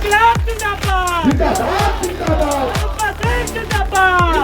इंकलाब जिंदाबाद जिंदाबाद जिंदाबाद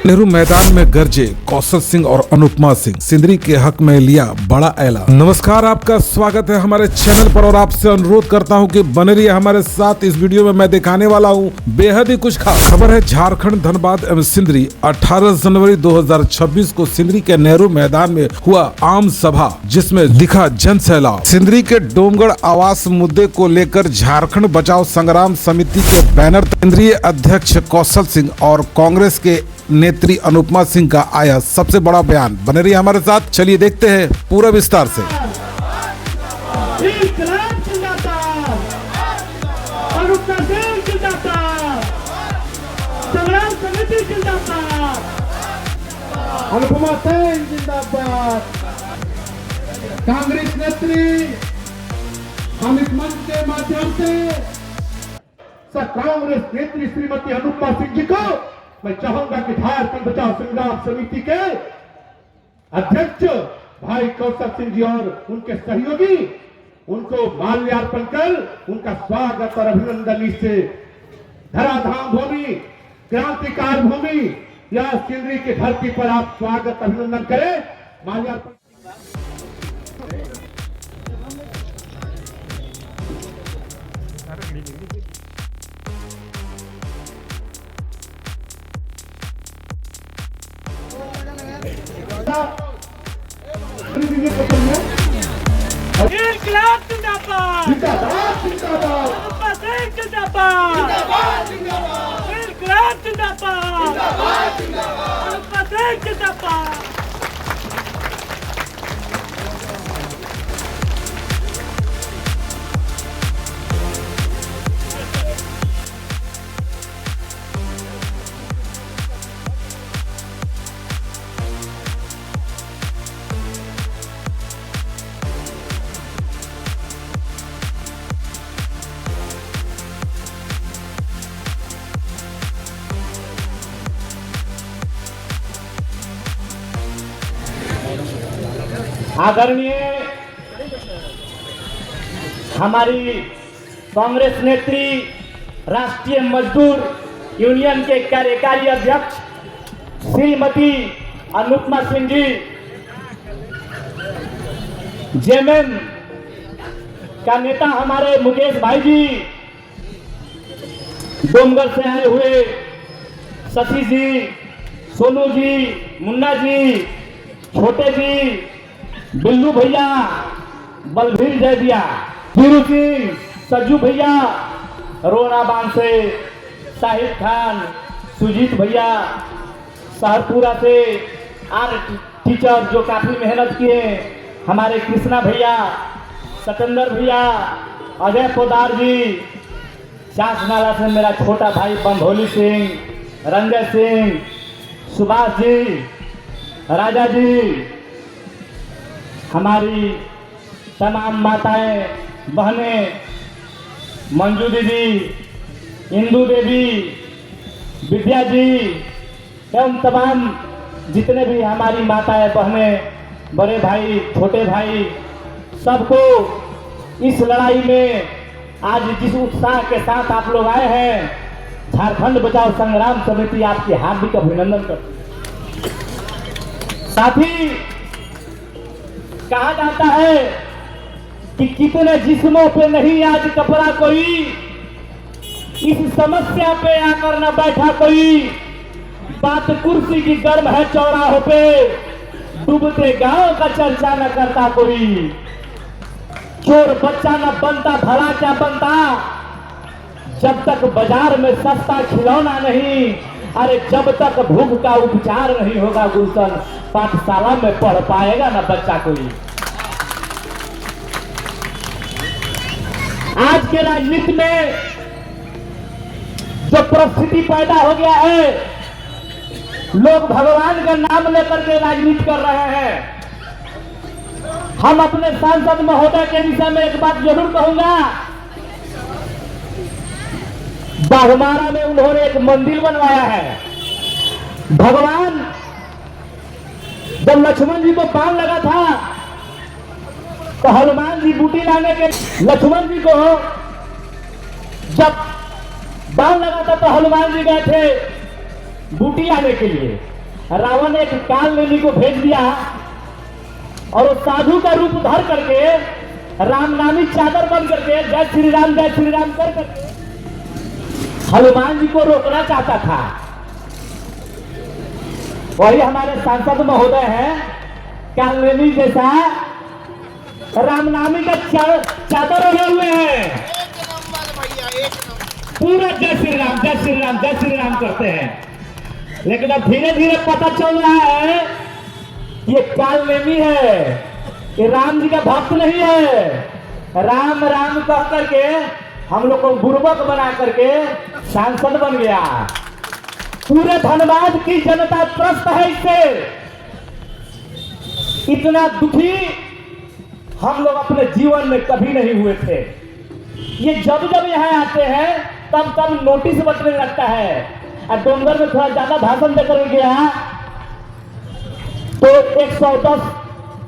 नेहरू मैदान में गरजे कौशल सिंह और अनुपमा सिंह। सिंदरी के हक में लिया बड़ा ऐलान। नमस्कार, आपका स्वागत है हमारे चैनल पर और आपसे अनुरोध करता हूं कि बने रहिए हमारे साथ। इस वीडियो में मैं दिखाने वाला हूं बेहद ही कुछ खास खबर है। झारखंड, धनबाद एवं सिंदरी 18 जनवरी 2026 को सिंदरी के नेहरू मैदान में हुआ आम सभा, जिसमें दिखा जन सैलाब। सिंदरी के डोमगढ़ आवास मुद्दे को लेकर झारखंड बचाओ संग्राम समिति के बैनर केंद्रीय अध्यक्ष कौशल सिंह और कांग्रेस के नेत्री अनुपमा सिंह का आया सबसे बड़ा बयान। बने रहिए हमारे साथ, चलिए देखते हैं पूरा विस्तार से। इंकलाब जिंदाबाद अनुपमा सिंह जिंदाबाद संग्राम समिति जिंदाबाद अनुपमा सिंह जिंदाबाद। कांग्रेस नेत्री हम इस मंच के माध्यम से कांग्रेस नेत्री श्रीमती अनुपमा सिंह जी को मैं चाहूंगा कि झारखंड बचाओ संग्राम समिति के अध्यक्ष भाई कौशल सिंह जी और उनके सहयोगी उनको माल्यार्पण कर उनका स्वागत और अभिनंदन इससे धराधाम भूमि, क्रांतिकार भूमि या सिंदरी की धरती पर आप स्वागत अभिनंदन करें। माल्यार्पण इंकलाब जिंदाबाद जिंदाबाद जिंदाबाद अनुपमा सिंह जिंदाबाद इंकलाब जिंदाबाद अनुपमा सिंह जिंदाबाद। आदरणीय हमारी कांग्रेस नेत्री राष्ट्रीय मजदूर यूनियन के कार्यकारी अध्यक्ष श्रीमती अनुपमा सिंह जी, जेएमएम का नेता हमारे मुकेश भाई जी, डोमगढ़ से आए हुए सतीश जी, सोनू जी, मुन्ना जी, छोटे जी, बिल्लू भैया, बलबीर जयदिया, वीरू सिंह, सज्जू भैया, रोनाबान से साहिब खान, सुजीत भैया, सहरपुरा से आर्ट टीचर जो काफी मेहनत किए, हमारे कृष्णा भैया, सतेंद्र भैया, अजय पोदार जी, चास नाला से मेरा छोटा भाई बंधोली सिंह, रंजय सिंह, सुभाष जी, राजा जी, हमारी तमाम माताएं बहनें, मंजू दीदी, इंदू देवी, विद्या जी एवं तमाम जितने भी हमारी माताएं बहनें, बड़े भाई, छोटे भाई, सबको इस लड़ाई में आज जिस उत्साह के साथ आप लोग आए हैं, झारखंड बचाओ संग्राम समिति आपकी हार्दिक अभिनंदन करती है। साथ ही कहा जाता है कि कितने जिस्मों पे नहीं आज कपड़ा कोई, इस समस्या पे आकर न बैठा कोई, बात कुर्सी की गर्म है चौराहों पे, डूबते गांव का चर्चा न करता कोई, चोर बच्चा न बनता भला क्या बनता, जब तक बाजार में सस्ता खिलौना नहीं, अरे जब तक भूख का उपचार नहीं होगा गुलशन, पाठशाला में पढ़ पाएगा ना बच्चा कोई। आज के राजनीति में जो परिस्थिति पैदा हो गया है, लोग भगवान का नाम लेकर के राजनीति कर रहे हैं। हम अपने सांसद महोदय के विषय में एक बात जरूर कहूंगा, बाघमारा में उन्होंने एक मंदिर बनवाया है। भगवान जब लक्ष्मण जी को पान लगा था तो हनुमान जी बूटी लाने के लक्ष्मण जी को जब बाण लगा था तो हनुमान जी गए थे बूटी लाने के लिए। रावण ने एक काल नेमी को भेज दिया और वो साधु का रूप धर करके राम नामी चादर बन करके जय श्री राम कर करके हनुमान जी को रोकना चाहता था। वही हमारे सांसद महोदय हैं, काल नेमी जैसा रामनामी का चादर ओढ़े हुए हैं, पूरा जय श्री राम करते हैं। लेकिन अब धीरे धीरे पता चल रहा है ये काल नेमी है, ये राम जी का भक्त नहीं है। राम राम कह करके हम लोग को बुर्बक बना करके सांसद बन गया। पूरे धनबाद की जनता त्रस्त है इससे। इतना दुखी हम लोग अपने जीवन में कभी नहीं हुए थे। ये जब जब यहाँ आते हैं तब तब नोटिस बटने लगता है। और डोंगर में थोड़ा ज्यादा भाषण देकर गया तो 110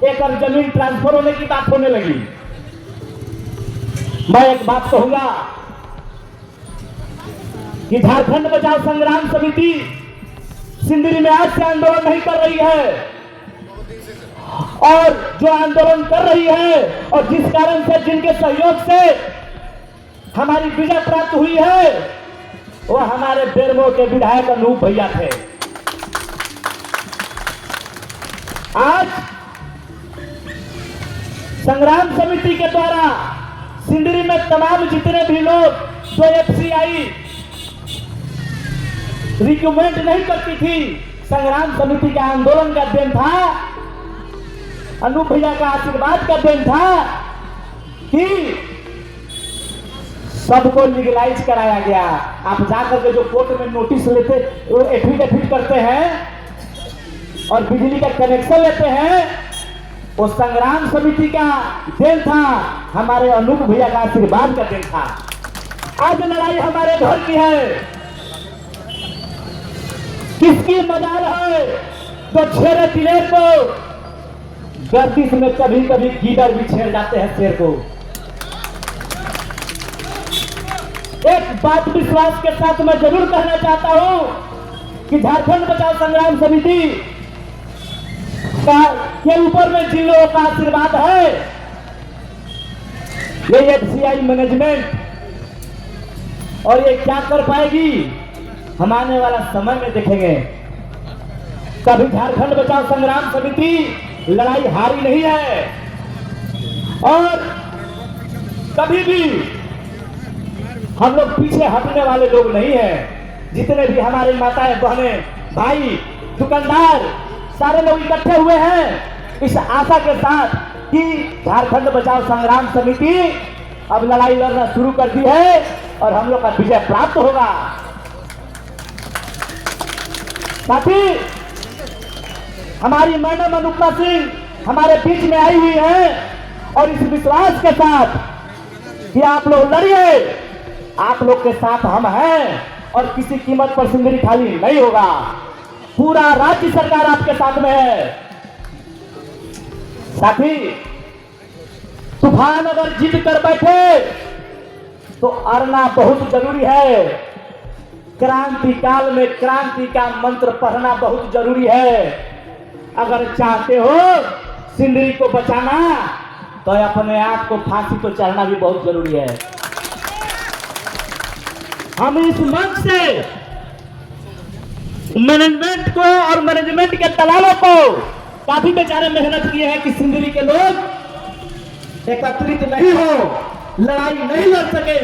एकड़ जमीन ट्रांसफर होने की बात होने लगी। मैं एक बात कहूंगा कि झारखंड बचाओ संग्राम समिति सिंदरी में आज से आंदोलन नहीं कर रही है, और जो आंदोलन कर रही है और जिस कारण से जिनके सहयोग से हमारी विजय प्राप्त हुई है वो हमारे बेरमो के विधायक अनूप भैया थे। आज संग्राम समिति के द्वारा सिंदरी में तमाम जितने भी लोग जो एफसीआई रिकमेंड नहीं करती थी, संग्राम समिति का आंदोलन का देन था, अनूप भैया का आशीर्वाद का देन था कि सबको लीगलाइज कराया गया। आप जाकर के जो कोर्ट में नोटिस लेते, वो एफिडेविट करते हैं और बिजली का कनेक्शन लेते हैं, वो संग्राम समिति का देन था, हमारे अनूप भैया का आशीर्वाद का देन था। आज लड़ाई हमारे घर की है, किसकी मजाल है तो छेड़े दिलेर को, गर्दिश में कभी कभी गीदड़ भी छेड़ जाते हैं शेर को। एक बात विश्वास के साथ मैं जरूर कहना चाहता हूं कि झारखंड बचाओ संग्राम समिति के ऊपर में जिन लोगों का आशीर्वाद है, ये एफसीआई मैनेजमेंट, और ये क्या कर पाएगी हम आने वाला समय में देखेंगे। कभी झारखंड बचाओ संग्राम समिति लड़ाई हारी नहीं है और कभी भी हम लोग पीछे हटने वाले लोग नहीं हैं। जितने भी हमारे माताएं, बहनें, भाई, दुकानदार सारे लोग इकट्ठे हुए हैं इस आशा के साथ कि झारखंड बचाओ संग्राम समिति अब लड़ाई लड़ना शुरू कर दी है और हम लोग का विजय प्राप्त होगा। साथी, हमारी मैडम अनुपमा सिंह हमारे बीच में आई हुई है और इस विश्वास के साथ कि आप लोग लड़िए, आप लोग के साथ हम हैं और किसी कीमत पर सिंदरी खाली नहीं होगा। पूरा राज्य सरकार आपके साथ में है। साथी, तूफान अगर जीत कर बैठे तो अड़ना बहुत जरूरी है। क्रांति काल में क्रांति का मंत्र पढ़ना बहुत जरूरी है। अगर चाहते हो सिंदरी को बचाना तो अपने आप को फांसी को चढ़ना भी बहुत जरूरी है। हम इस मंच से मैनेजमेंट को और मैनेजमेंट के दलालों को काफी बेचारे मेहनत किए हैं कि सिंदरी के लोग एकत्रित नहीं हो, लड़ाई नहीं लड़ सके,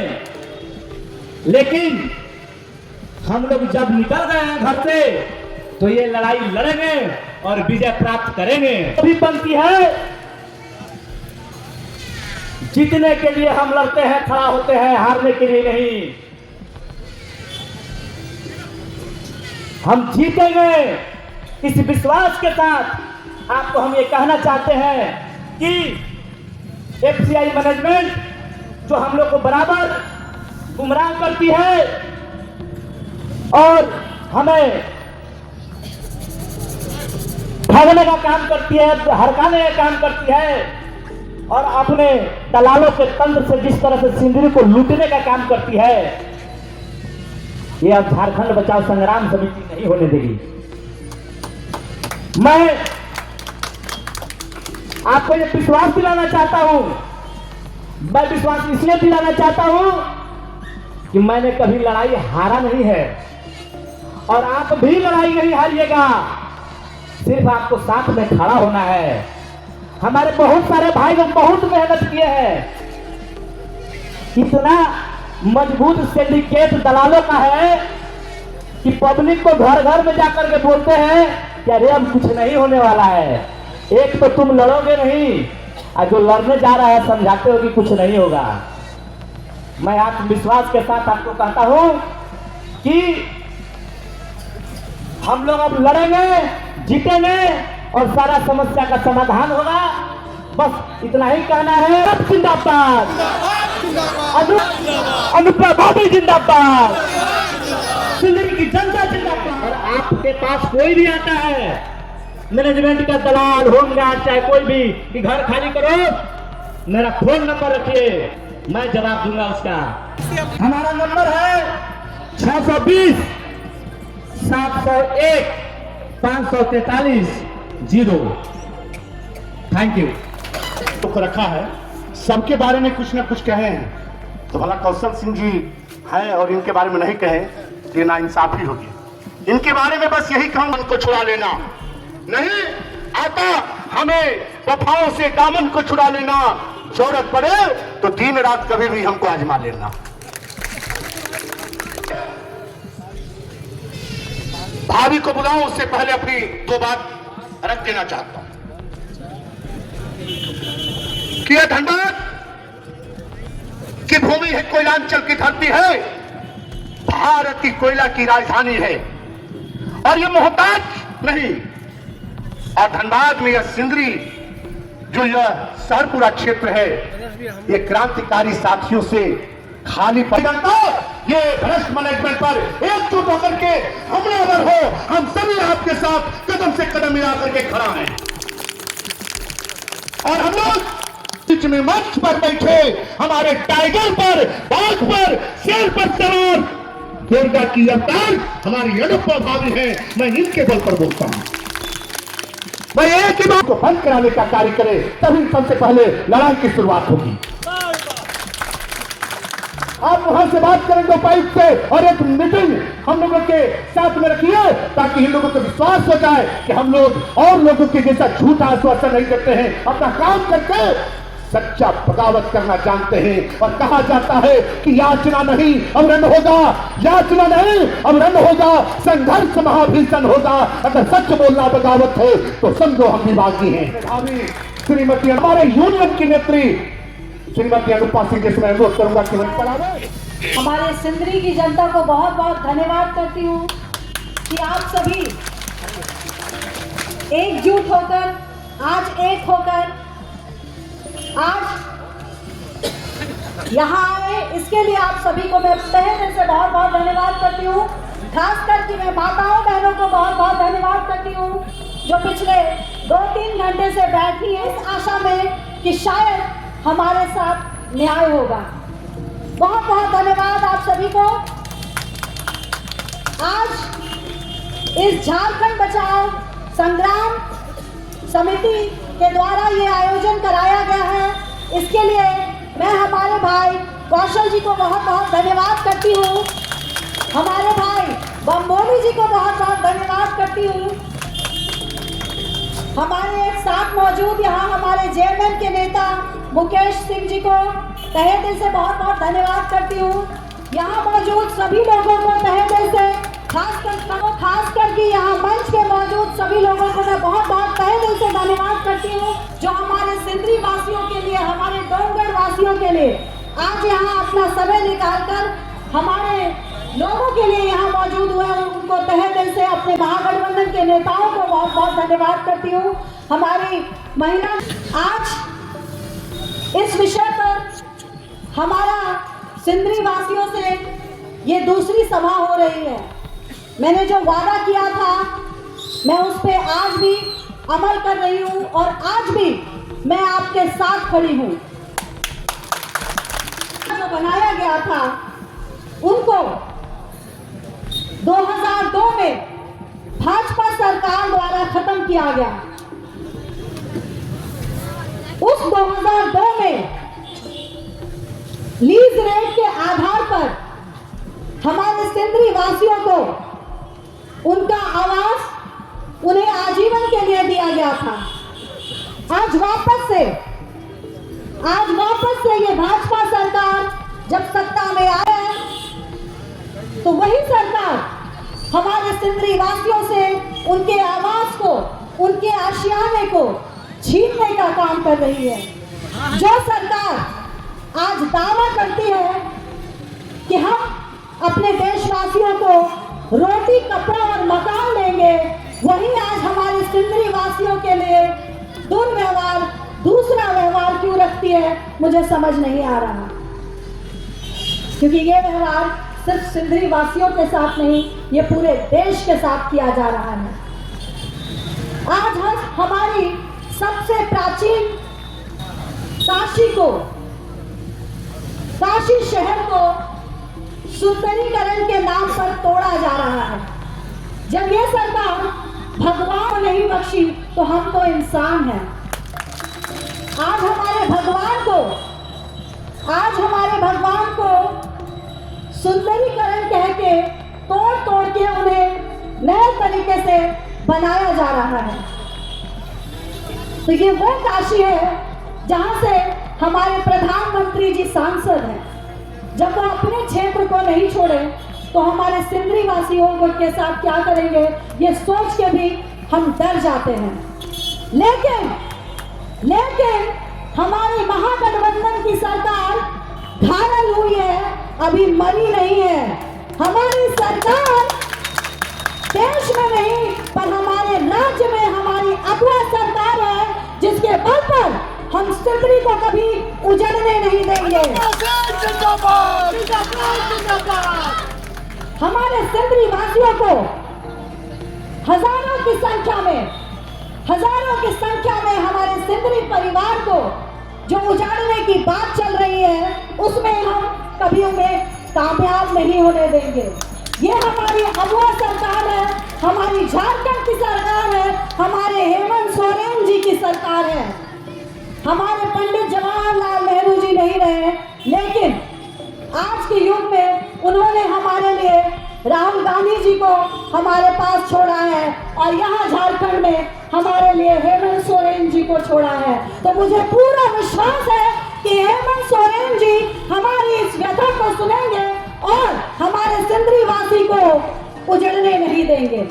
लेकिन हम लोग जब निकल गए हैं घर से तो ये लड़ाई लड़ेंगे और विजय प्राप्त करेंगे। अभी बनती है, जीतने के लिए हम लड़ते हैं, खड़ा होते हैं, हारने के लिए नहीं। हम जीतेंगे इस विश्वास के साथ। आपको हम ये कहना चाहते हैं कि एफसीआई मैनेजमेंट जो हम लोग को बराबर गुमराह करती है और हमें ठगने का काम करती है, हड़काने का काम करती है, और अपने दलालों के तंत्र से जिस तरह से सिंदरी को लूटने का काम करती है, ये अब झारखंड बचाओ संग्राम समिति नहीं होने देगी। मैं आपको ये विश्वास दिलाना चाहता हूं, मैं विश्वास इसलिए दिलाना चाहता हूं कि मैंने कभी लड़ाई हारा नहीं है और आप भी लड़ाई नहीं हारिएगा। सिर्फ आपको साथ में खड़ा होना है। हमारे बहुत सारे भाई लोग बहुत मेहनत किए हैं, इतना मजबूत सिंडिकेट दलालों का है कि पब्लिक को घर घर में जाकर के बोलते हैं कि अरे अब कुछ नहीं होने वाला है, एक तो तुम लड़ोगे नहीं और जो लड़ने जा रहा है समझाते हो कि कुछ नहीं होगा। मैं आत्मविश्वास के साथ आपको कहता हूं कि हम लोग अब लड़ेंगे, जीतेंगे और सारा समस्या का समाधान होगा। बस इतना ही कहना है। जिंदाबाद, अनुप्रिया भाभी जिंदाबाद, सिंदरी की जनता जिंदाबाद। और आपके पास कोई भी आता है, मैनेजमेंट का दलाल, होमगार्ड, चाहे कोई भी, कि घर खाली करो, मेरा फोन नंबर रखिए, मैं जवाब दूंगा उसका। हमारा नंबर है 620 701 543 0। Thank you. तो रखा है, सबके बारे में कुछ न कुछ कहे हैं, तो भला कौशल सिंह जी हैं और इनके बारे में नहीं कहे तो ये नाइंसाफी होगी। इनके बारे में बस यही कहूँ, उनको छुड़ा लेना नहीं आता, हमें वफाओं से दामन को छुड़ा लेना, जरूरत पड़े तो दिन रात कभी भी हमको आजमा लेना। भाभी को बुलाऊं उससे पहले अपनी दो बात रख देना चाहता हूं कि यह धनबाद की भूमि है, कोयलांचल की धरती है, भारत की कोयला की राजधानी है और यह मोहताज नहीं। और धनबाद में यह सिंदरी जो यह सहरपुरा क्षेत्र है, ये क्रांतिकारी साथियों से खाली पड़ ये भ्रष्ट मैनेजमेंट पर एकजुट होकर के हमलावर हो, हम सभी आपके साथ कदम से कदम मिला करके खड़ा हैं। और हम लोग बीच में मंच पर बैठे हमारे टाइगर पर, बाघ पर, शेर पर सवार दुर्गा की अवतार हमारी अनुप्रिया भाभी है। मैं इनके बल पर बोलता हूं, मैं एक ही बात को बंद कराने का कार्य करे, तभी सबसे पहले लड़ाई की शुरुआत होगी। आप वहां से बात करेंगे उपायुक्त से और एक मीटिंग हम लोगों के साथ में रखिए, ताकि इन लोगों को विश्वास हो जाए कि हम लोग और लोगों के जैसा झूठा आश्वासन नहीं करते हैं, अपना काम करके सच्चा बगावत करना जानते हैं। और कहा जाता है कि याचना नहीं अब रण होगा, याचना नहीं अब रण होगा, संघर्ष महाभीषण होगा। अगर सच बोलना बगावत है तो समझो हम भी बागी हैं। श्रीमती हमारे यूनियन की नेत्री श्रीमती अनुप्रिया सिंह जी से मैं अनुरोध करूंगा कि वहीं पर आवे। हमारे सिंदरी की जनता को बहुत बहुत धन्यवाद करती हूँ कि आप सभी एकजुट होकर, आज एक होकर आज यहाँ आए, इसके लिए आप सभी को मैं तहे दिल से बहुत बहुत धन्यवाद करती हूँ। खासकर कि मैं माताओं बहनों को बहुत बहुत धन्यवाद करती हूँ जो पिछले 2-3 घंटे से बैठी है इस आशा में कि शायद हमारे साथ न्याय होगा। बहुत बहुत धन्यवाद आप सभी को। आज इस झारखंड बचाओ संग्राम समिति के द्वारा ये आयोजन कराया गया है, इसके लिए मैं हमारे भाई कौशल जी को बहुत बहुत धन्यवाद करती हूँ, हमारे भाई बम्बोली जी को बहुत बहुत धन्यवाद करती हूँ, हमारे साथ मौजूद यहाँ हमारे जेएमएम के नेता मुकेश सिंह जी को तहे दिल से बहुत बहुत धन्यवाद करती हूँ। यहाँ मौजूद सभी लोगों को तहे दिल से, खासकर कि यहाँ मंच पे मौजूद सभी लोगों को मैं बहुत बहुत तहे दिल से धन्यवाद करती हूँ जो हमारे सिंदरी वासियों के लिए, हमारे डोंगरगढ़ वासियों के लिए आज यहाँ अपना समय निकालकर हमारे लोगों के लिए यहाँ मौजूद हुए हैं। उनको तहे दिल से अपने महागठबंधन के नेताओं को बहुत बहुत धन्यवाद करती हूँ। हमारी महिला आज इस विषय पर हमारा सिंदरी वासियों से ये दूसरी सभा हो रही है। मैंने जो वादा किया था मैं उस पर आज भी अमल कर रही हूँ और आज भी मैं आपके साथ खड़ी हूं। जो बनाया गया था उनको 2002 में भाजपा सरकार द्वारा खत्म किया गया। उस 2002 में लीज रेट के आधार पर हमारे सिंदरी वासियों को उनका आवास उन्हें आजीवन के लिए दिया गया था। आज वापस से ये भाजपा सरकार जब सत्ता में आए तो वही सरकार हमारे सिंदरी वासियों से उनके आवास को, उनके आशियाने को छीनने का काम कर रही है। जो सरकार आज दावा करती है कि हम अपने देशवासियों को रोटी, कपड़ा और मकान देंगे, वही आज हमारे सिंदरी वासियों के लिए दुर्व्यवहार, दूसरा व्यवहार क्यों रखती है, मुझे समझ नहीं आ रहा। क्योंकि ये व्यवहार सिर्फ सिंदरी वासियों के साथ नहीं, ये पूरे देश के साथ किया जा रहा है। आज हम हमारी सबसे प्राचीन काशी शहर को सुंदरीकरण के नाम पर तोड़ा जा रहा है। जब ये सरकार भगवान नहीं बख्शी तो हम तो इंसान हैं। आज हमारे भगवान को सुंदरीकरण कह के तोड़ के उन्हें नए तरीके से बनाया जा रहा है। तो ये वो काशी है जहां से हमारे प्रधानमंत्री जी सांसद हैं। जब वो अपने क्षेत्र को नहीं छोड़े तो हमारे सिंदरी वासियों के साथ क्या करेंगे, ये सोच के भी हम डर जाते हैं। लेकिन हमारी महागठबंधन की सरकार घायल हुई है, अभी मरी नहीं है। हमारी सरकार देश में नहीं पर हमारे राज्य में हमारी अगुआ सरकार है, जिसके बल पर हम सिंदरी को कभी उजड़ने नहीं देंगे। हमारे सिंदरी वासियों को हजारों की संख्या में हमारे सिंदरी परिवार को जो उजाड़ने की बात चल रही है, उसमें हम कभी उन्हें कामयाब नहीं होने देंगे। ये हमारी अगुआ सरकार है, हमारी झारखंड की सरकार है, हमारे हेमंत सोरेन जी की सरकार है। हमारे पंडित जवाहरलाल नेहरू जी नहीं रहे, लेकिन आज के युग में उन्होंने हमारे लिए राहुल गांधी जी को हमारे पास छोड़ा है और यहाँ झारखंड में हमारे लिए हेमंत सोरेन जी को छोड़ा है। तो मुझे पूरा विश्वास है कि हेमंत सोरेन जी हमारी इस व्यथा को सुनेंगे और हमारे सिंदरी वासी को उजड़ने नहीं देंगे।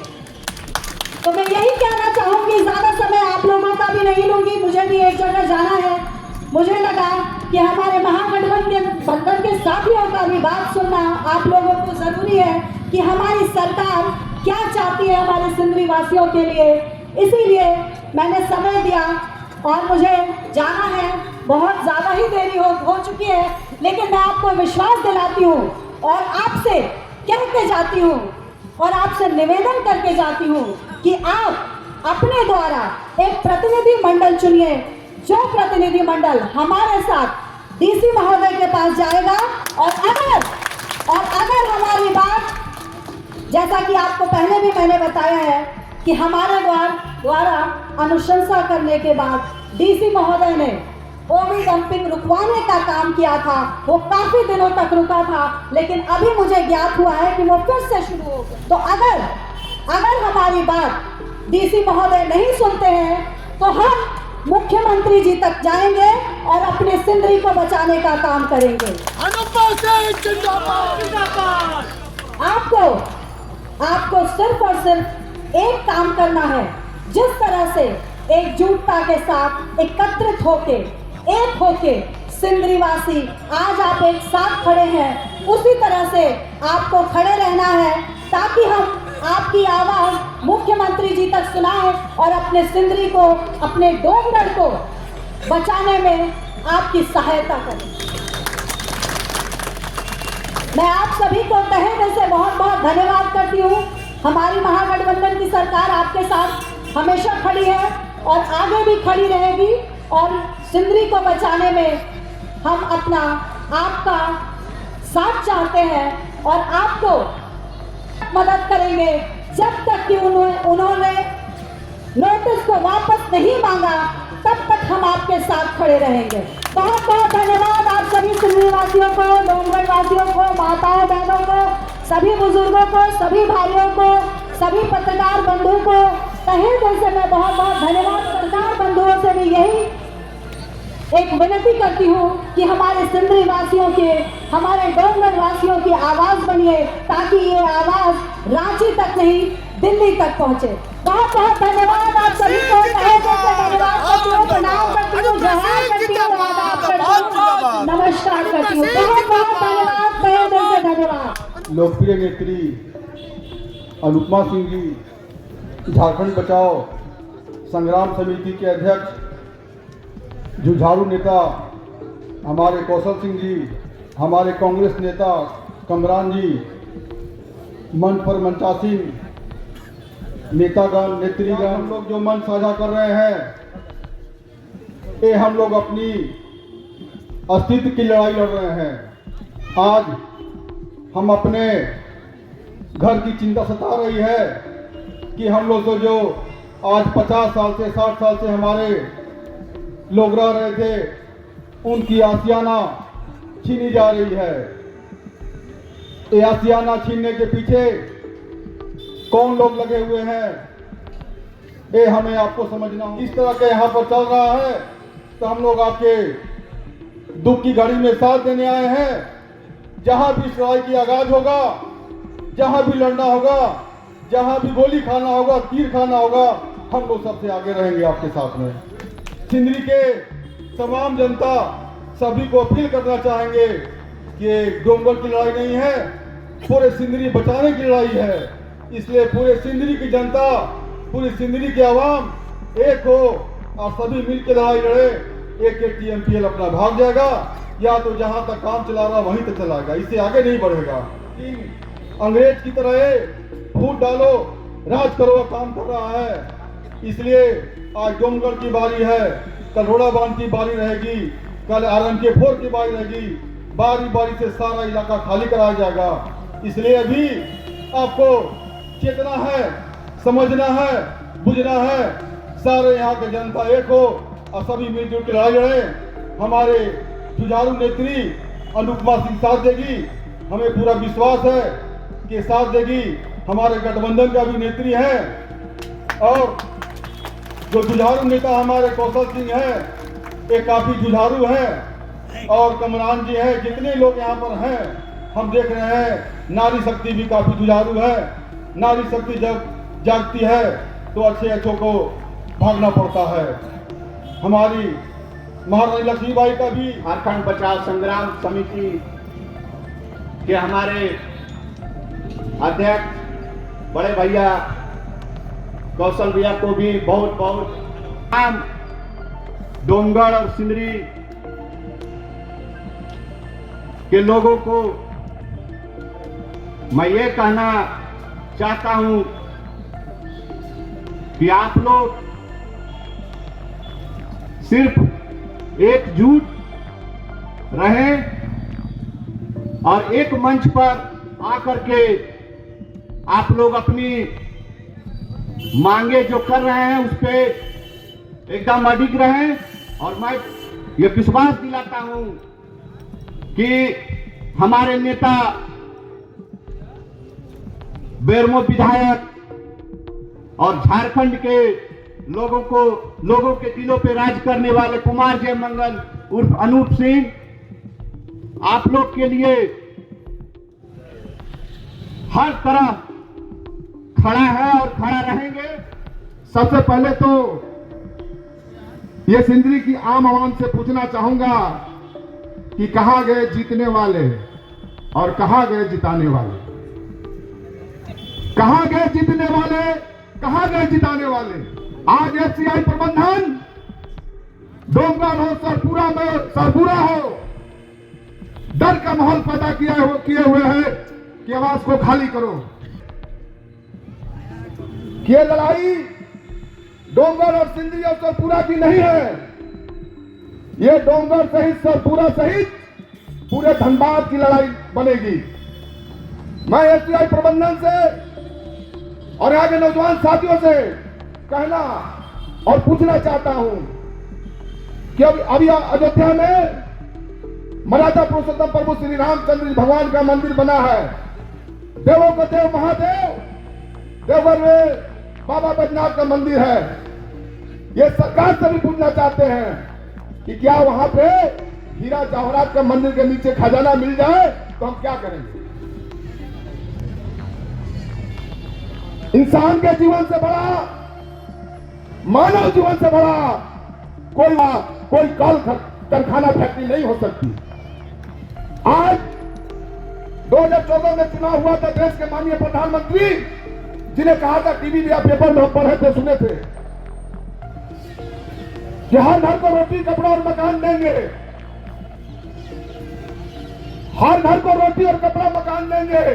तो मैं यही कहना चाहूंगी, ज्यादा समय आप लोगों का भी नहीं लूंगी, मुझे भी एक जगह जाना है। मुझे लगा कि हमारे महागठबंधन के साथियों का भी बात सुनना आप लोगों को जरूरी है कि हमारी सरकार क्या चाहती है हमारे सिंदरी वासियों के लिए। इसीलिए मैंने समय दिया और मुझे जाना है। बहुत ज़्यादा ही देरी हो चुकी है, लेकिन मैं आपको विश्वास दिलाती हूँ और आपसे कह के जाती हूँ और आपसे निवेदन करके जाती हूँ कि आप अपने द्वारा एक प्रतिनिधि मंडल चुनिए, जो प्रतिनिधि मंडल हमारे साथ डीसी महोदय के पास जाएगा। और अगर हमारी बात, जैसा कि आपको पहले भी मैंने बताया है कि हमारे द्वारा अनुशंसा करने के बाद डीसी महोदय ने ओबी डंपिंग रुकवाने का काम किया था, वो काफी दिनों तक रुका था, लेकिन अभी मुझे ज्ञात हुआ है कि वो फिर से शुरू हो गया। तो अगर हमारी बात डीसी महोदय नहीं सुनते हैं तो हम मुख्यमंत्री जी तक जाएंगे और अपने सिंदरी को बचाने का काम करेंगे। आपको सिर्फ और सिर्फ एक काम करना है, जिस तरह से एकजुटता के साथ एकत्रित होके सिंदरीवासी आज आप एक साथ खड़े हैं, उसी तरह से आपको खड़े रहना है ताकि हम आपकी आवाज मुख्यमंत्री जी तक सुनाएं और अपने सिंदरी को, अपने डोंगरगढ़ को बचाने में आपकी सहायता करें। मैं आप सभी को तहे दिल से बहुत बहुत धन्यवाद करती हूँ। हमारी महागठबंधन की सरकार आपके साथ हमेशा खड़ी है और आगे भी खड़ी रहेगी। और सिंदरी को बचाने में हम अपना आपका साथ चाहते हैं और आपको मदद करेंगे जब तक कि उन्होंने नोटिस को वापस नहीं मांगा, तब तक हम आपके साथ खड़े रहेंगे। बहुत बहुत धन्यवाद आप सभी सिंदरी वासियों को, डोंगरगढ़ वासियों को, माताओं बहनों को, सभी बुजुर्गों को, सभी भाइयों को, सभी पत्रकार बंधु को तहे दिल से मैं बहुत बहुत धन्यवाद। पत्रकार बंधुओं से भी यही एक विनती करती हूँ कि हमारे सिंदरी वासियों के, हमारे डोंगरगढ़ वासियों की आवाज बनिए, ताकि ये आवाज रांची तक नहीं दिल्ली तक पहुँचे। बहुत बहुत धन्यवाद आप सभी को, तहे दिल से धन्यवाद करती हूँ, प्रणाम करती हूँ, जोहार करती हूँ, आदाब करती हूँ, नमस्कार करती हूँ। बहुत बहुत धन्यवाद, तहे दिल से धन्यवाद। लोकप्रिय नेत्री अनुपमा सिंह जी, झारखंड बचाओ संग्राम समिति के अध्यक्ष, जुझारू नेता हमारे कौशल सिंह जी, हमारे कांग्रेस नेता कमरान जी, मंच पर मंचासीन नेतागण, नेत्रीगण, हम लोग जो मन साझा कर रहे हैं, ये हम लोग अपनी अस्तित्व की लड़ाई लड़ रहे हैं। आज हम अपने घर की चिंता सता रही है कि हम लोग तो जो आज 50 साल से 60 साल से हमारे लोग रह रहे थे, उनकी आसियाना छीनी जा रही है। ये आसियाना छीनने के पीछे कौन लोग लगे हुए हैं, ये हमें आपको समझना हो। इस तरह के यहाँ पर चल रहा है तो हम लोग आपके दुख की घड़ी में साथ देने आए हैं। जहां भी इस लड़ाई की आगाज होगा, जहां भी लड़ना होगा, जहां भी गोली खाना होगा, तीर खाना होगा, हम लोग सबसे आगे रहेंगे आपके साथ में। सिंदरी के तमाम जनता सभी को अपील करना चाहेंगे कि डोंगरगढ़ की लड़ाई नहीं है, पूरे सिंदरी बचाने की लड़ाई है। इसलिए पूरे सिंदरी की जनता, पूरी सिंदरी की आवाम एक हो और सभी मिलकर लड़ाई लड़े। एक TMPL अपना भाग जाएगा, या तो जहां तक काम चला रहा वहीं तक चलाएगा, इससे आगे नहीं बढ़ेगा। अंग्रेज की तरह फूट डालो राज करो का काम कर रहा है। इसलिए आज डोंगरगढ़ की बारी है, कल रोड़ा बांध की बारी रहेगी, कल RMK4 की बारी रहेगी। बारी बारी से सारा इलाका खाली कराया जाएगा। इसलिए अभी आपको चेतना है, समझना है, बुझना है। सारे यहाँ के जनता एक हो और सभी मिलजुल के लड़ाई लड़े। हमारे जुझारू नेत्री अनुपमा सिंह साथ देगी, हमें पूरा विश्वास है कि साथ देगी। हमारे गठबंधन का भी नेत्री है और जो जुझारू नेता हमारे कौशल सिंह है, ये काफी जुझारू है, और कमरान जी हैं। जितने लोग यहाँ पर हैं हम देख रहे हैं, नारी शक्ति भी काफी जुझारू है। नारी शक्ति जब जागती है तो अच्छे अच्छों को भागना पड़ता है। हमारी महारानी लक्ष्मीबाई का भी झारखंड बचाओ संग्राम समिति के हमारे अध्यक्ष बड़े भैया कौशल भैया को भी बहुत बहुत आम डोंगरगढ़ और सिंदरी के लोगों को मैं ये कहना चाहता हूं कि आप लोग सिर्फ एकजुट रहें और एक मंच पर आकर के आप लोग अपनी मांगे जो कर रहे हैं उस पे एकदम अडिग रहें। और मैं ये विश्वास दिलाता हूं कि हमारे नेता बेरमो विधायक और झारखंड के लोगों के दिलों पे राज करने वाले कुमार जय मंगल उर्फ अनूप सिंह आप लोग के लिए हर तरह खड़ा है और खड़ा रहेंगे। सबसे पहले तो ये सिंदरी की आम आवाम से पूछना चाहूंगा कि कहां गए जीतने वाले और कहां गए जिताने वाले। कहां गए जीतने वाले, कहां गए जिताने वाले। आज FCI प्रबंधन डोंगरगढ़ हो, सरपुरा हो, डर का माहौल पैदा किए हुए हैं कि आवाज को खाली करो। ये लड़ाई डोंगरगढ़ और सिंदरी और सरपुरा की नहीं है, ये डोंगर सहित सरपुरा सहित पूरे धनबाद की लड़ाई बनेगी। मैं एसटीआई प्रबंधन से और यहाँ के नौजवान साथियों से कहना और पूछना चाहता हूं कि अभी अयोध्या में मर्यादा पुरुषोत्तम प्रभु श्री रामचंद्र भगवान का मंदिर बना है। देवों का देव महादेव देवघर में बाबा बैजनाथ का मंदिर है। ये सरकार से भी पूछना चाहते हैं कि क्या वहां पे हीरा जवाहरात का मंदिर के नीचे खजाना मिल जाए तो हम क्या करेंगे। इंसान के जीवन से बड़ा, मानव जीवन से बड़ा कोई कारखाना फैक्ट्री नहीं हो सकती। आज 2014 में चुनाव हुआ था, देश के माननीय प्रधानमंत्री जिन्हें कहा था, टीवी या पेपर में हम पढ़े थे, सुने थे कि हर घर को रोटी कपड़ा और मकान देंगे। हर घर को रोटी और कपड़ा मकान देंगे।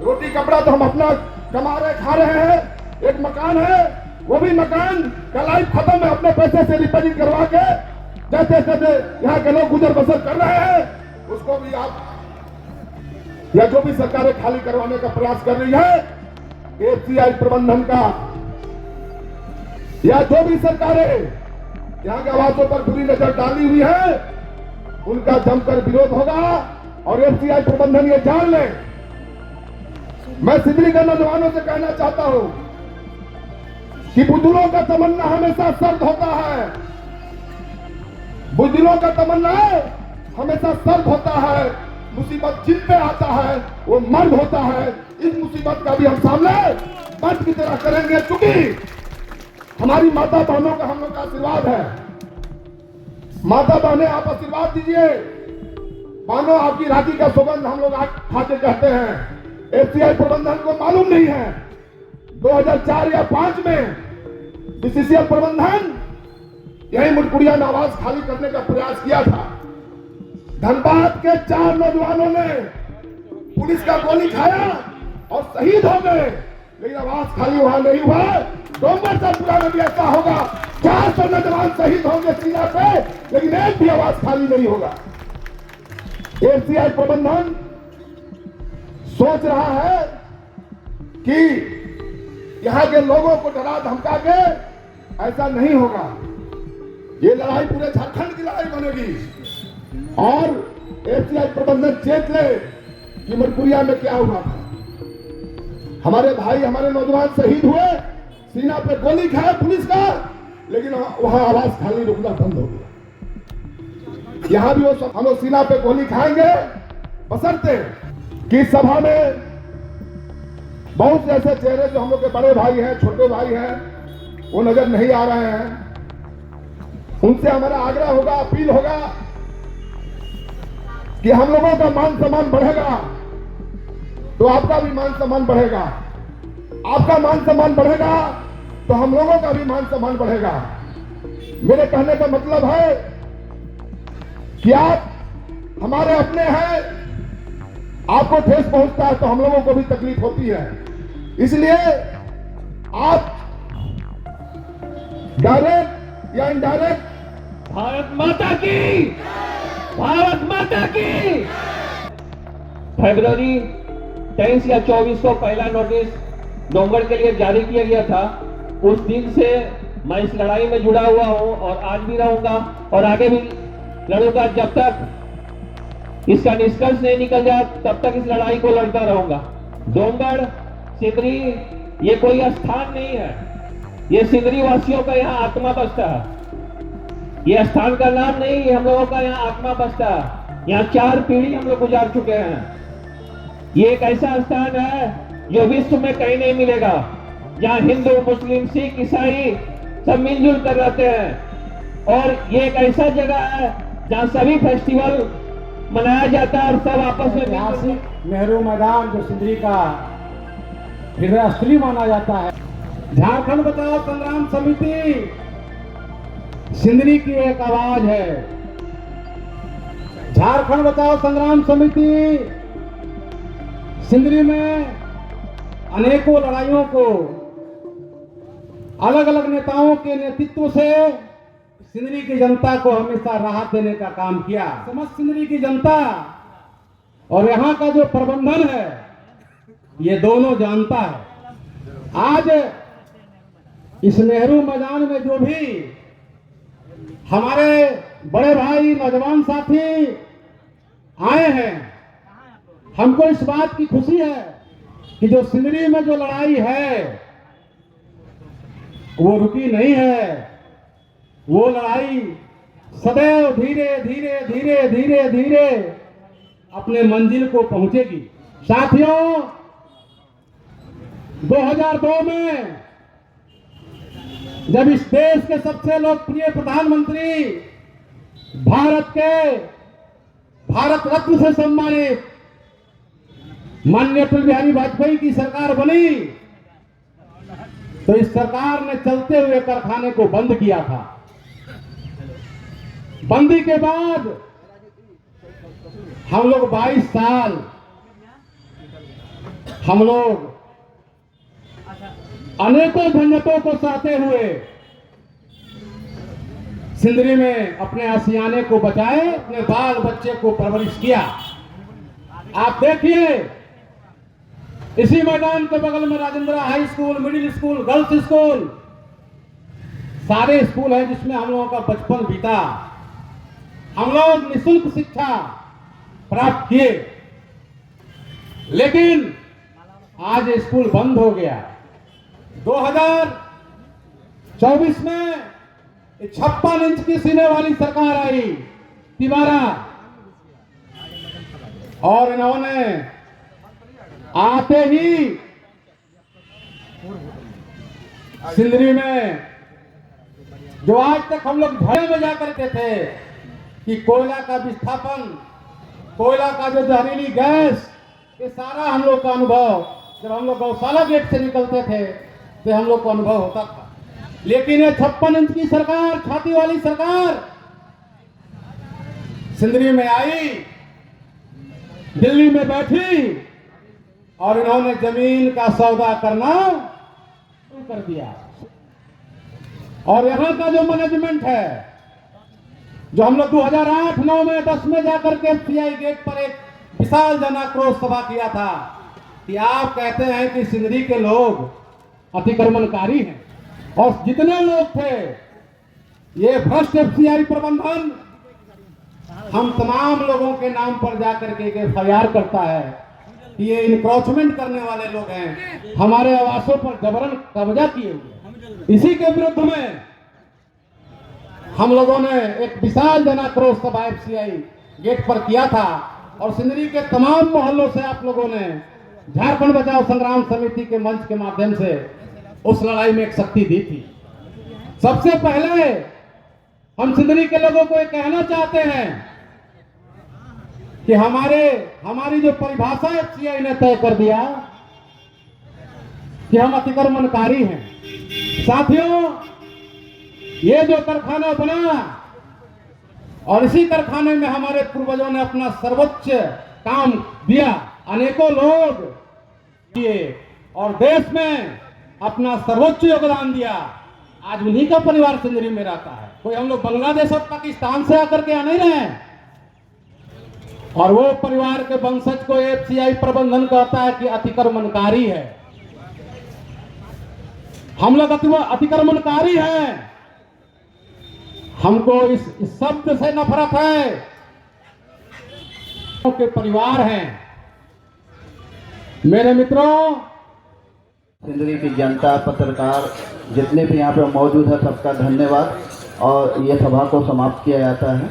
रोटी कपड़ा तो हम अपना कमा रहे खा रहे हैं। एक मकान है, वो भी मकान का लाइफ खत्म है, अपने पैसे से रिपेयरिंग करवा के जैसे जैसे यहाँ के लोग गुजर बसर कर रहे हैं, उसको भी आप या जो भी सरकारें खाली करवाने का प्रयास कर रही है, एफसीआई प्रबंधन का या जो भी सरकारें यहाँ के आवासों पर बुरी नजर डाली हुई है, उनका जमकर विरोध होगा। और एफसीआई प्रबंधन ये जान ले। मैं सिंदरी के नौजवानों से कहना चाहता हूं कि बुजुर्गों का तमन्ना हमेशा सर्द होता है। बुजुर्गों का तमन्ना हमेशा सर्द होता है। मुसीबत जिन पे आता है वो मर्द होता है। इस मुसीबत का भी हम सामने मर्द की तरह करेंगे, क्योंकि हमारी माता बहनों का हम लोग का आशीर्वाद है। माता बहनें आप आशीर्वाद दीजिए, मानो आपकी राखी का सुगंध हम लोग खाते कहते हैं। एफसीआई प्रबंधन को मालूम नहीं है 2004 या 5 में बीसीसीएल प्रबंधन यही मुटकुड़िया में आवाज खाली करने का प्रयास किया था। धनबाद के 4 नौजवानों ने पुलिस का गोली खाया और शहीद हो गए, लेकिन आवाज खाली वहां नहीं हुआ। डोंगर सरपुरा में भी ऐसा होगा, 400 नौजवान शहीद होंगे सीमा पे, लेकिन एक भी आवाज खाली नहीं होगा। एफसीआई प्रबंधन सोच रहा है कि यहां के लोगों को डरा धमका के, ऐसा नहीं होगा। ये लड़ाई पूरे झारखंड की लड़ाई बनेगी। और एफसीआई प्रबंधन चेत ले कि मरपुरिया में क्या हुआ था। हमारे भाई, हमारे नौजवान शहीद हुए, सीना पे गोली खाए पुलिस का, लेकिन वहां आवाज खाली रुकना बंद हो गया। यहां भी वो सब हम लोग सीना पे गोली खाएंगे, बशर्ते कि सभा में बहुत से ऐसे चेहरे जो हम लोग के बड़े भाई हैं, छोटे भाई हैं, वो नजर नहीं आ रहे हैं। उनसे हमारा आग्रह होगा, अपील होगा कि हम लोगों का मान सम्मान बढ़ेगा तो आपका भी मान सम्मान बढ़ेगा। आपका मान सम्मान बढ़ेगा तो हम लोगों का भी मान सम्मान बढ़ेगा। मेरे कहने का मतलब है कि आप हमारे अपने हैं, आपको ठेस पहुंचता है तो हम लोगों को भी तकलीफ होती है। इसलिए आप डायरेक्ट या इनडायरेक्ट भारत माता की, भारत माता की। फरवरी 23 या 24 को पहला नोटिस डोंगर के लिए जारी किया गया था। उस दिन से मैं इस लड़ाई में जुड़ा हुआ हूं और आज भी रहूंगा और आगे भी लड़ूंगा। जब तक इसका निष्कर्ष नहीं निकल जाए तब तक इस लड़ाई को लड़ता रहूंगा। डोंगर सिंदरी ये कोई स्थान नहीं है, ये सिंदरी वासियों का यहाँ आत्मा बसता है। ये स्थान का नाम नहीं, ये हम लोगों का यहाँ आत्मा बसता है। यहाँ 4 पीढ़ी हम लोग गुजार चुके हैं। ये एक ऐसा स्थान है जो विश्व में कहीं नहीं मिलेगा, जहाँ हिंदू, मुस्लिम, सिख, ईसाई सब मिलजुल कर रहते हैं। और ये एक ऐसा जगह है जहाँ सभी फेस्टिवल मनाया जाता है और सब आपस में ऐतिहासिक नेहरू मैदान जो सिंदरी का हृदय स्थली माना जाता है। झारखंड बचाओ संग्राम समिति सिंदरी की एक आवाज है। झारखंड बचाओ संग्राम समिति सिंदरी में अनेकों लड़ाइयों को अलग अलग नेताओं के नेतृत्व से सिंदरी की जनता को हमेशा राहत देने का काम किया। समस्त सिंदरी की जनता और यहाँ का जो प्रबंधन है ये दोनों जानता है। आज इस नेहरू मैदान में जो भी हमारे बड़े भाई नौजवान साथी आए हैं, हमको इस बात की खुशी है कि जो सिंदरी में जो लड़ाई है वो रुकी नहीं है। वो लड़ाई सदैव धीरे धीरे धीरे धीरे धीरे अपने मंजिल को पहुंचेगी। साथियों, 2002 में जब इस देश के सबसे लोकप्रिय प्रधानमंत्री भारत रत्न से सम्मानित माननीय अटल बिहारी वाजपेयी की सरकार बनी, तो इस सरकार ने चलते हुए कारखाने को बंद किया था। बंदी के बाद हम लोग 22 साल हम लोग अनेकों झंझटों को सहते हुए सिंदरी में अपने आशियाने को बचाए, अपने बाल बच्चे को परवरिश किया। आप देखिए, इसी मैदान के बगल में Rajendra high school, middle school, girls school, सारे स्कूल हैं जिसमें हम लोगों का बचपन बीता। हम लोग निःशुल्क शिक्षा प्राप्त किए, लेकिन आज स्कूल बंद हो गया। 2024 में 56 इंच की सीने वाली सरकार आई तिवारा, और इन्होंने आते ही सिंदरी में जो आज तक हम लोग झगड़े में जाकर के थे कि कोयला का विस्थापन, कोयला का जो जहरीली गैस, ये सारा हम लोग का अनुभव जब हम लोग गौशाला गेट से निकलते थे तो हम लोग को अनुभव होता था। लेकिन ये 56 इंच की सरकार, छाती वाली सरकार सिंदरी में आई, दिल्ली में बैठी और इन्होंने जमीन का सौदा करना शुरू कर दिया। और यहां का जो मैनेजमेंट है, जो हम लोग 2008, 9 में 10 में जाकर के एफसीआई गेट पर एक विशाल जन आक्रोश सभा किया था कि आप कहते हैं कि सिंदरी के लोग अतिक्रमणकारी हैं, और जितने लोग थे ये भ्रष्ट एफसीआई प्रबंधन हम तमाम लोगों के नाम पर जाकर के एफआईआर करता है कि ये इनक्रोचमेंट करने वाले लोग हैं, हमारे आवासों पर जबरन कब्जा किए हुए। इसी के विरुद्ध में हम लोगों ने एक विशाल जन आक्रोश सभा एफसीआई गेट पर किया था, और सिंदरी के तमाम मोहल्लों से आप लोगों ने झारखंड बचाओ संग्राम समिति के मंच के माध्यम से उस लड़ाई में एक शक्ति दी थी। सबसे पहले हम सिंदरी के लोगों को ये कहना चाहते हैं कि हमारी जो परिभाषा एफसीआई ने तय कर दिया कि हम अतिक्रमणकारी हैं। साथियों, ये जो कारखाना बना और इसी कारखाने में हमारे पूर्वजों ने अपना सर्वोच्च काम दिया, अनेकों लोग दिए और देश में अपना सर्वोच्च योगदान दिया। आज उन्हीं का परिवार सिंदरी में रहता है। कोई हम लोग बांग्लादेश और पाकिस्तान से आकर के आ नहीं रहे हैं। और वो परिवार के वंशज को एफसीआई प्रबंधन कहता है कि अतिक्रमणकारी है। हम लोग अतिक्रमणकारी हैं। हमको इस शब्द से नफरत है के परिवार हैं। मेरे मित्रों, सिंदरी की जनता, पत्रकार जितने भी यहाँ पे मौजूद है, सबका धन्यवाद। और ये सभा को समाप्त किया जाता है।